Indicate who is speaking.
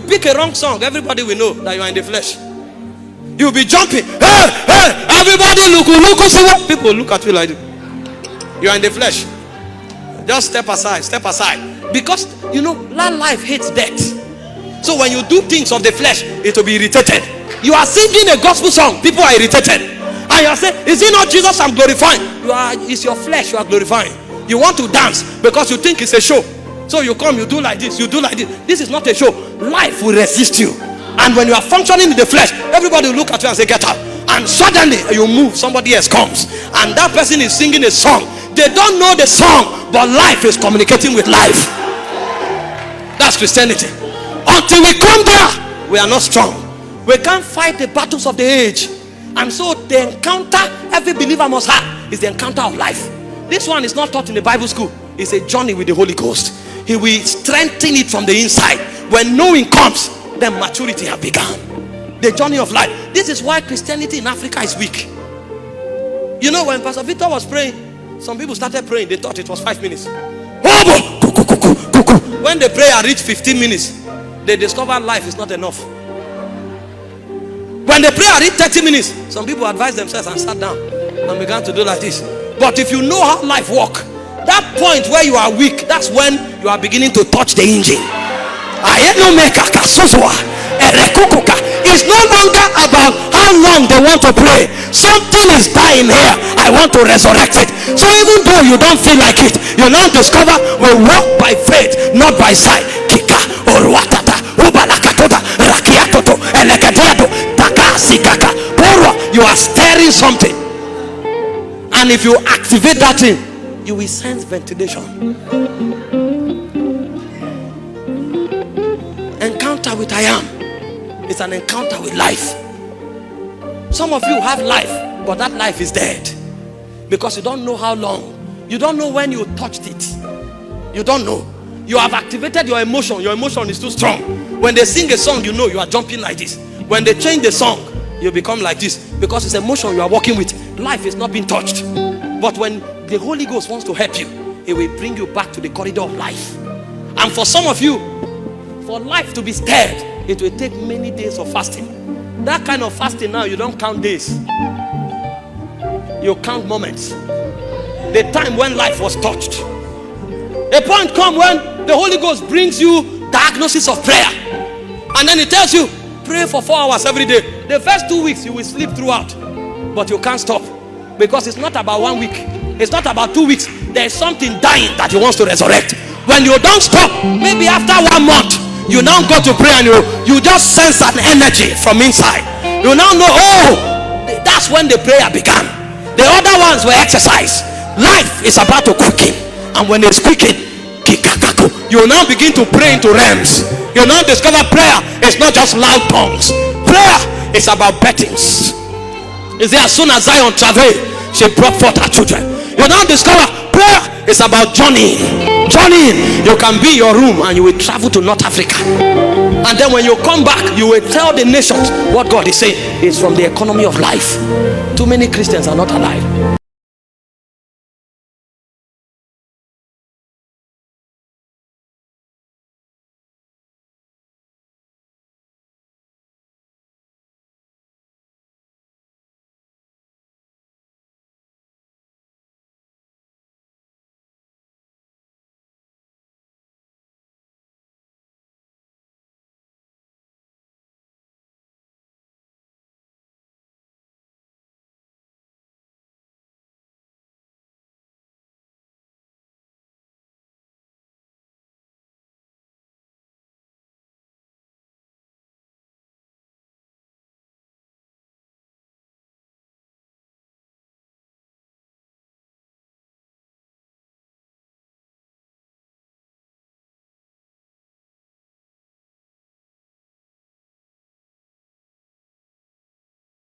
Speaker 1: You pick a wrong song, everybody will know that you are in the flesh. You'll be jumping. Hey, hey, everybody look, see what people look at you like this. You are in the flesh. Just step aside. Because you know that life hates death. So when you do things of the flesh, it will be irritated. You are singing a gospel song, people are irritated. And you are saying, is it not Jesus I'm glorifying? It's your flesh you are glorifying. You want to dance because you think it's a show. So you come, you do like this, you do like this. This is not a show. Life will resist you. And when you are functioning in the flesh, everybody will look at you and say, get up. And suddenly you move, somebody else comes. And that person is singing a song. They don't know the song, but life is communicating with life. That's Christianity. Until we come there, we are not strong. We can't fight the battles of the age. And so the encounter every believer must have is the encounter of life. This one is not taught in the Bible school. It's a journey with the Holy Ghost. He will strengthen it from the inside. When knowing comes, then maturity has begun. The journey of life. This is why Christianity in Africa is weak. You know, when Pastor Victor was praying, some people started praying. They thought it was 5 minutes. When the prayer reached 15 minutes, they discovered life is not enough. When the prayer reached 30 minutes, some people advised themselves and sat down and began to do like this. But if you know how life works, that point where you are weak, that's when you are beginning to touch the engine. It's no longer about how long they want to pray. Something is dying here. I want to resurrect it. So even though you don't feel like it, you now discover we walk by faith, not by sight. You are stirring something. And if you activate that thing, you will sense ventilation. Encounter with I am. It's an encounter with life. Some of you have life, but that life is dead. Because you don't know how long. You don't know when you touched it. You don't know. You have activated your emotion. Your emotion is too strong. When they sing a song, you know you are jumping like this. When they change the song, you become like this. Because it's emotion you are working with. Life is not being touched. But when the Holy Ghost wants to help you, it will bring you back to the corridor of life. And for some of you, for life to be stirred, it will take many days of fasting. That kind of fasting now, you don't count days. You count moments. The time when life was touched. A point comes when the Holy Ghost brings you diagnosis of prayer. And then it tells you, pray for 4 hours every day. The first 2 weeks, you will sleep throughout. But you can't stop. Because it's not about 1 week. It's not about 2 weeks. There's something dying that he wants to resurrect. When you don't stop, maybe after 1 month, you now go to pray and you just sense an energy from inside. You now know, oh, that's when the prayer began. The other ones were exercise. Life is about to quicken. And when it's quickened, you now begin to pray into realms. You now discover prayer is not just loud tongues. Prayer is about bettings. Is there as soon as Zion travailed, she brought forth her children. You now discover prayer is about journeying. Journeying. You can be in your room and you will travel to North Africa. And then when you come back, you will tell the nations what God is saying. It's from the economy of life. Too many Christians are not alive.